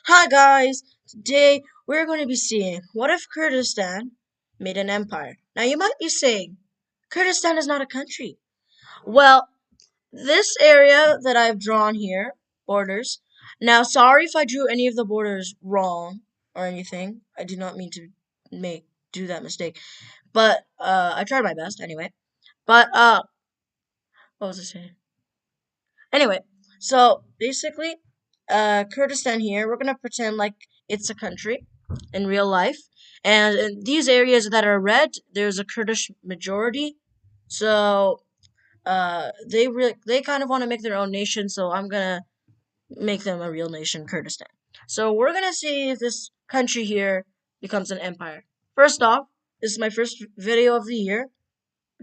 Hi guys! Today we're going to be seeing what if Kurdistan made an empire. Now you might be saying, Kurdistan is not a country. Well, this area that I've drawn here, borders. Now sorry if I drew any of the borders wrong or anything. I did not mean to make do that mistake. But I tried my best anyway. But what was I saying? Anyway, so basically, Kurdistan here, we're gonna pretend like it's a country in real life, and in these areas that are red, there's a Kurdish majority, so they kind of want to make their own nation. So I'm gonna make them a real nation, Kurdistan. So we're gonna see if this country here becomes an empire. First off, this is my first video of the year.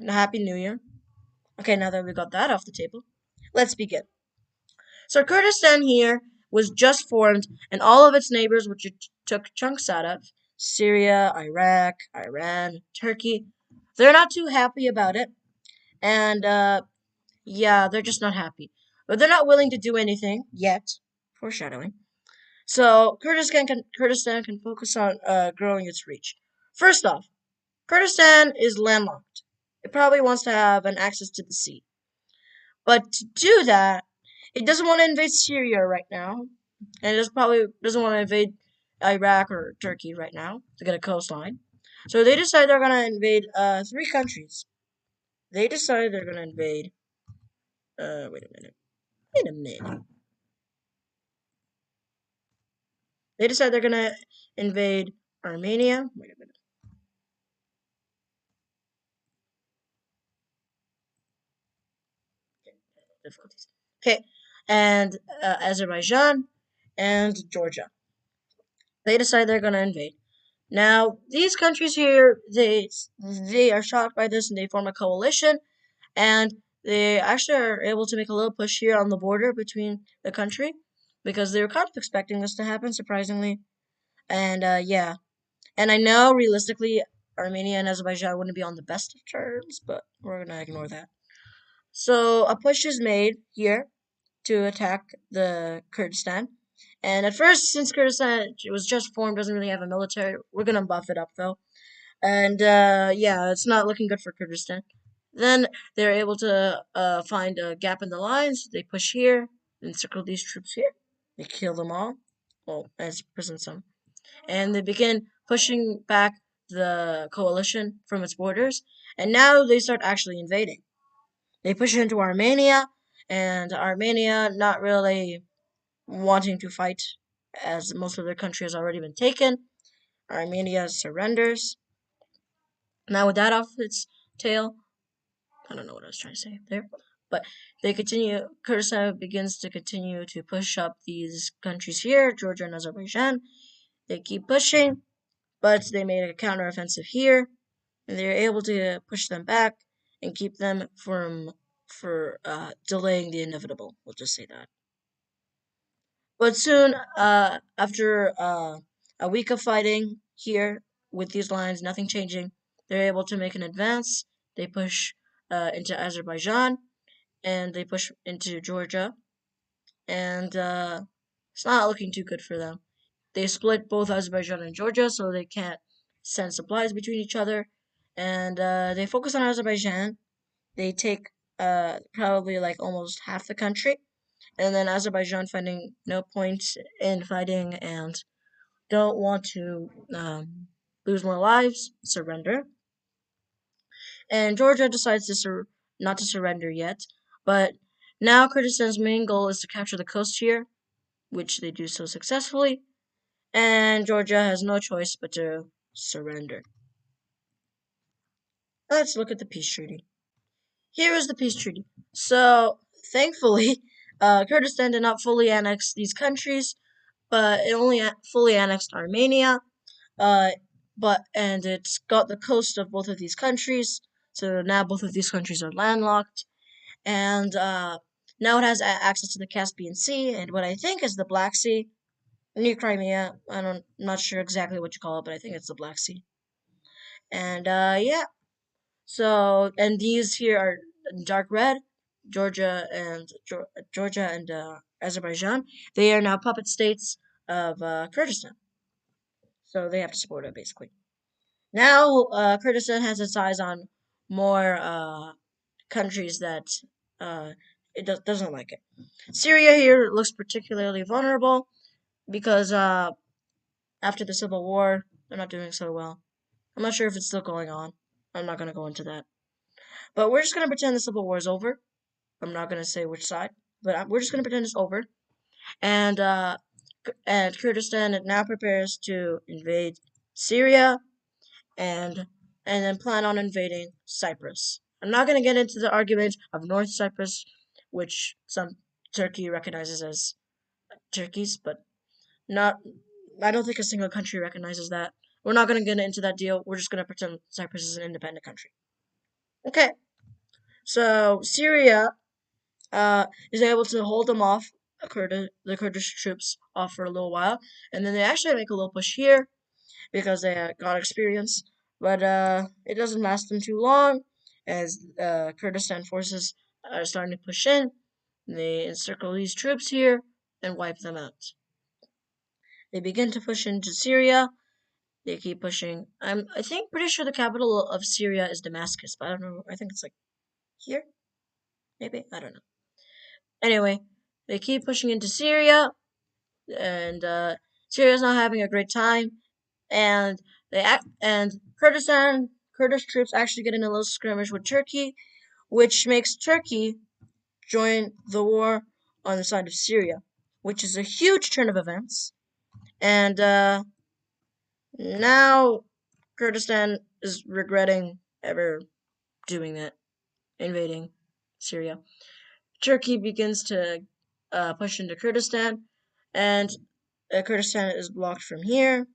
Happy New Year. Okay, now that we got that off the table, let's begin. So Kurdistan here was just formed, and all of its neighbors, which it took chunks out of Syria, Iraq, Iran, Turkey, they're not too happy about it. And yeah, they're just not happy. But they're not willing to do anything yet. Foreshadowing. So Kurdistan can focus on growing its reach. First off, Kurdistan is landlocked. It probably wants to have an access to the sea. But to do that, it doesn't want to invade Syria right now, and it probably doesn't want to invade Iraq or Turkey right now to get a coastline. So they decide they're gonna invade three countries. They decide they're gonna invade. Wait a minute. Wait a minute. They decide they're gonna invade Armenia. Wait a minute. Difficulties. Okay, and Azerbaijan and Georgia. They decide they're gonna invade. Now, these countries here, they are shocked by this and they form a coalition, and they actually are able to make a little push here on the border between the country because they were kind of expecting this to happen, surprisingly. And yeah, and I know realistically Armenia and Azerbaijan wouldn't be on the best of terms, but we're gonna ignore that. So a push is made here to attack the Kurdistan. And at first, since Kurdistan was just formed, doesn't really have a military, we're gonna buff it up though. And yeah, it's not looking good for Kurdistan. Then they're able to find a gap in the lines. They push here, encircle these troops here. They kill them all. Well, as prison some. And they begin pushing back the coalition from its borders. And now they start actually invading. They push into Armenia, and Armenia not really wanting to fight as most of their country has already been taken. Armenia surrenders. Now with that off its tail, I don't know what I was trying to say there, but they continue. Kurdistan begins to continue to push up these countries here, Georgia and Azerbaijan. They keep pushing, but they made a counteroffensive here, and they're able to push them back and keep them from for delaying the inevitable. We'll just say that. But soon, after a week of fighting here with these lines, nothing changing, they're able to make an advance. They push into Azerbaijan and they push into Georgia, and it's not looking too good for them. They split both Azerbaijan and Georgia, so they can't send supplies between each other, and they focus on Azerbaijan. They take probably like almost half the country, and then Azerbaijan finding no point in fighting and don't want to lose more lives, surrender. And Georgia decides not to surrender yet, but now Kurdistan's main goal is to capture the coast here, which they do so successfully, and Georgia has no choice but to surrender. Let's look at the peace treaty. Here is the peace treaty. So, thankfully, Kurdistan did not fully annex these countries, but it only fully annexed Armenia. Uh, and it's got the coast of both of these countries. So now both of these countries are landlocked, and now it has access to the Caspian Sea and what I think is the Black Sea near Crimea. I'm not sure exactly what you call it, but I think it's the Black Sea. And yeah, so and these here are dark red, Georgia and Georgia and Azerbaijan. They are now puppet states of Kurdistan, so they have to support it basically. Now Kurdistan has its eyes on more countries that uh, doesn't like it. Syria here looks particularly vulnerable because after the civil war, they're not doing so well. I'm not sure if it's still going on. I'm not going to go into that. But we're just going to pretend the civil war is over. I'm not going to say which side, but we're just going to pretend it's over. And Kurdistan now prepares to invade Syria and then plan on invading Cyprus. I'm not going to get into the argument of North Cyprus, which some Turkey recognizes as Turkey's, but not. I don't think a single country recognizes that. We're not going to get into that deal. We're just going to pretend Cyprus is an independent country. Okay, so Syria is able to hold them off, the Kurdish troops off for a little while, and then they actually make a little push here because they got experience, but it doesn't last them too long as Kurdistan forces are starting to push in. They encircle these troops here and wipe them out. They begin to push into Syria. They keep pushing. I think pretty sure the capital of Syria is Damascus, but I don't know. I think it's like here, maybe I don't know. Anyway, they keep pushing into Syria, and Syria's not having a great time. And Kurdish troops actually get in a little skirmish with Turkey, which makes Turkey join the war on the side of Syria, which is a huge turn of events. And now Kurdistan is regretting ever doing that, invading Syria. Turkey begins to push into Kurdistan, and Kurdistan is blocked from here,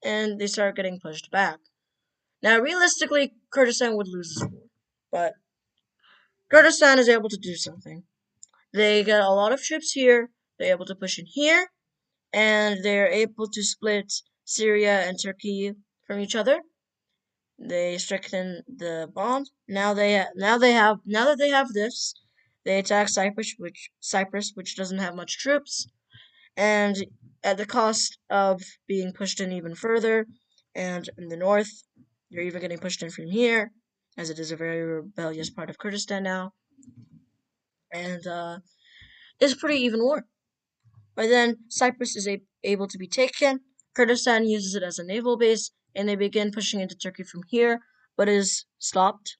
and they start getting pushed back. Now, realistically, Kurdistan would lose this war, but Kurdistan is able to do something. They get a lot of troops here, they're able to push in here, and they're able to split Syria and Turkey from each other. They strengthen the bond. Now that they have this, they attack Cyprus, which doesn't have much troops, and at the cost of being pushed in even further. And in the north, you're even getting pushed in from here, as it is a very rebellious part of Kurdistan now, and it's a pretty even war. By then, Cyprus is able to be taken. Kurdistan uses it as a naval base, and they begin pushing into Turkey from here, but is stopped.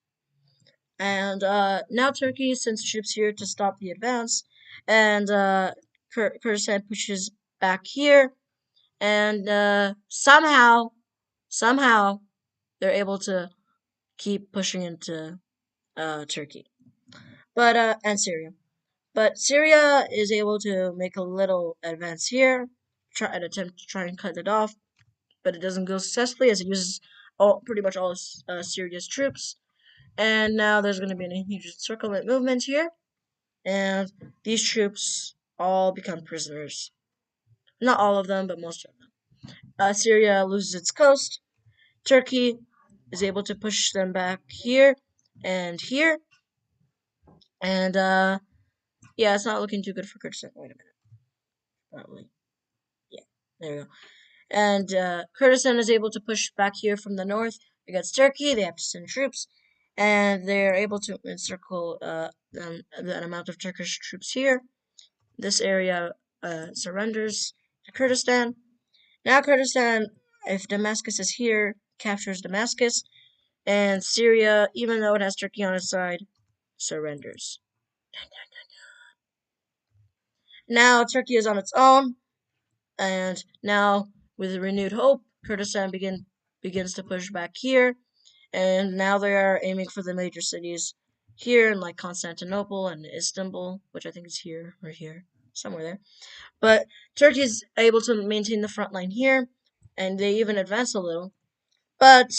And now Turkey sends troops here to stop the advance, and Kurdistan pushes back here, and somehow they're able to keep pushing into Turkey, but and Syria. But Syria is able to make a little advance here, try an attempt to try and cut it off, but it doesn't go successfully as it uses pretty much all of Syria's troops. And now there's going to be a huge encirclement movement here, and these troops all become prisoners. Not all of them, but most of them. Syria loses its coast. Turkey is able to push them back here and here, and yeah, it's not looking too good for Kurdistan. Wait a minute, probably. Yeah, there we go. And Kurdistan is able to push back here from the north against Turkey. They have to send troops, and they're able to encircle an amount of Turkish troops here. This area surrenders to Kurdistan. Now Kurdistan, if Damascus is here, captures Damascus, and Syria, even though it has Turkey on its side, surrenders. Now Turkey is on its own, and now with renewed hope, Kurdistan begins to push back here, and now they are aiming for the major cities here in like Constantinople and Istanbul, which I think is here or here, somewhere there. But Turkey is able to maintain the front line here, and they even advance a little. But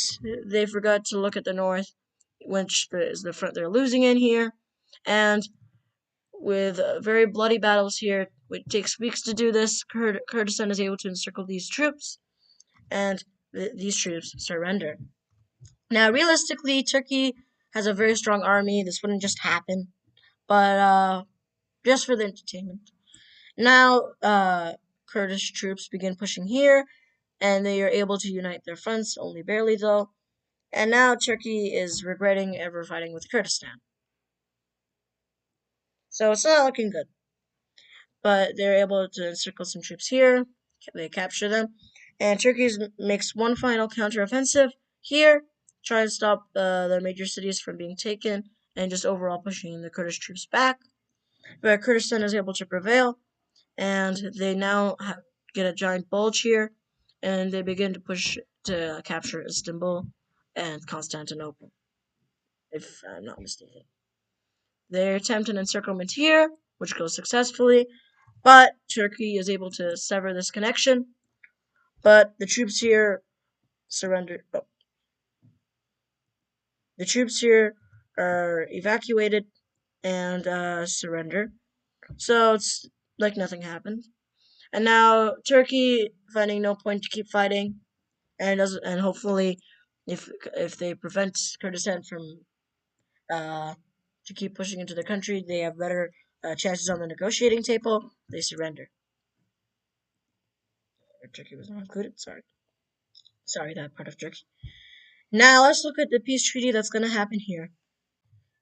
they forgot to look at the north, which is the front they're losing in here, and with very bloody battles here. It takes weeks to do this. Kurdistan is able to encircle these troops, and these troops surrender. Now, realistically, Turkey has a very strong army. This wouldn't just happen, but just for the entertainment. Now, Kurdish troops begin pushing here, and they are able to unite their fronts, only barely though. And now Turkey is regretting ever fighting with Kurdistan. So it's not looking good. But they're able to encircle some troops here. They capture them. And Turkey makes one final counteroffensive here, try and stop their major cities from being taken, and just overall pushing the Kurdish troops back. But Kurdistan is able to prevail, and they now get a giant bulge here, and they begin to push to capture Istanbul and Constantinople, if I'm not mistaken. They attempt an encirclement here, which goes successfully, but Turkey is able to sever this connection. But the troops here surrender. Oh, the troops here are evacuated and surrender. So it's like nothing happened. And now Turkey finding no point to keep fighting, and hopefully, if they prevent Kurdistan from to keep pushing into the country, they have better chances on the negotiating table. They surrender. Turkey was not included. Sorry, that part of Turkey. Now let's look at the peace treaty that's going to happen here.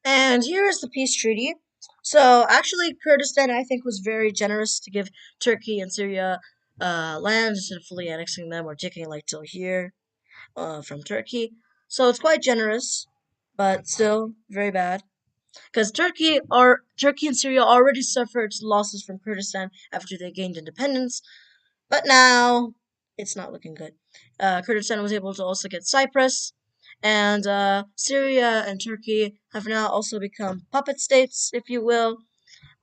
And here is the peace treaty. So actually, Kurdistan, I think, was very generous to give Turkey and Syria land instead of fully annexing them or taking like till here from Turkey. So it's quite generous, but still very bad. Because Turkey and Syria already suffered losses from Kurdistan after they gained independence, but now it's not looking good. Kurdistan was able to also get Cyprus, and Syria and Turkey have now also become puppet states, if you will.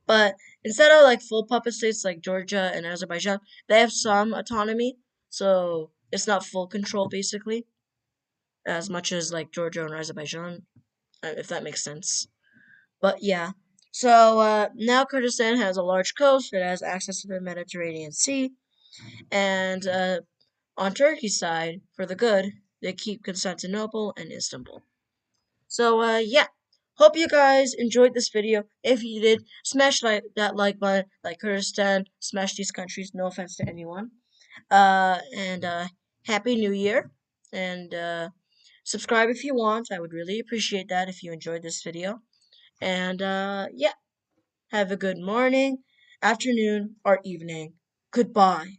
But instead of like full puppet states like Georgia and Azerbaijan, they have some autonomy, so it's not full control basically, as much as like Georgia and Azerbaijan, if that makes sense. But yeah. So now Kurdistan has a large coast. It has access to the Mediterranean Sea, and on Turkey's side, for the good, they keep Constantinople and Istanbul. So, yeah. Hope you guys enjoyed this video. If you did, smash that like button, like Kurdistan, smash these countries, no offense to anyone. And Happy New Year. And subscribe if you want. I would really appreciate that if you enjoyed this video. And yeah, have a good morning, afternoon, or evening. Goodbye.